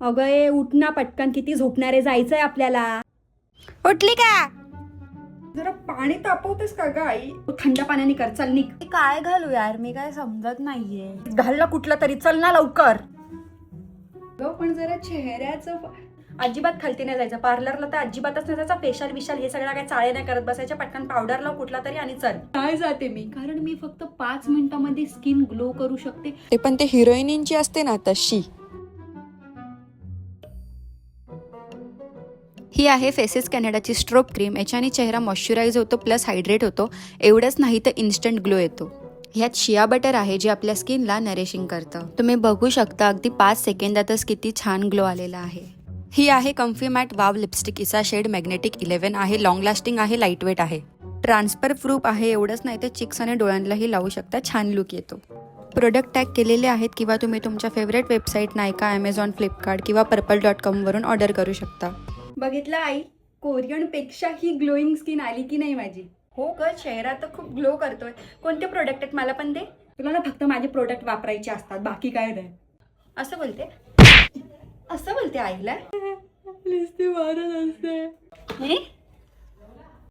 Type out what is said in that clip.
अगं ए उठ ना पटकन, किती झोपणारे, जायचंय आपल्याला. उठली का? जरा पाणी तापवतेस का ग आई? थंड पाण्याने कर, चल निघ. काय घालू यार, मी काय समजत नाहीये. घाल ना कुठलं तरी, चल ना लवकर. पण जरा चेहऱ्याचं अजिबात खालती नाही जायचं, पार्लरला तर अजिबातच नाही जायचं. फेशियल विशाल हे सगळं काय चाळे नाही करत बसायच्या. पटकन पावडर लाव कुठला तरी आणि चल. काय जाते मी, कारण मी फक्त 5 मिनिटांमध्ये स्किन ग्लो करू शकते. ते पण ते हिरोईनींची असते ना तशी. ही आहे फेसेस कॅनडाची स्ट्रोब क्रीम. याच्याने चेहरा मॉइश्चराइज होतो प्लस हायड्रेट होतो. एवढंच नाही तर इन्स्टंट ग्लो येतो. ह्यात शिया बटर आहे जे आपल्या स्किनला नरिशिंग करतं. तुम्ही बघू शकता अगदी 5 सेकंदातच किती छान ग्लो आलेला आहे. ही आहे कम्फी मॅट वाव लिपस्टिक. इचा शेड मॅग्नेटिक 11 आहे. लॉंग लास्टिंग आहे, लाईटवेट आहे, ट्रान्सफर प्रूफ आहे. एवढंच नाही तर चिक्स आणि डोळ्यांनाही लावू शकता, छान लुक येतो. प्रोडक्ट टॅग केलेले आहेत किंवा तुम्ही तुमच्या फेवरेट वेबसाईट नायका, ॲमेझॉन, फ्लिपकार्ट किंवा पर्पल.com वरून ऑर्डर करू शकता. बघितलं आई, कोरियन पेक्षा ही ग्लोईंग स्किन आली की नाही माझी? हो ग, चेहरा तर खूप ग्लो करतोय. कोणते प्रोडक्ट आहेत मला पण दे. तुला ना फक्त माझे प्रोडक्ट वापरायचे असतात, बाकी काय नाही. असं बोलते, असं बोलते आईला. प्लीज ती मारत असते.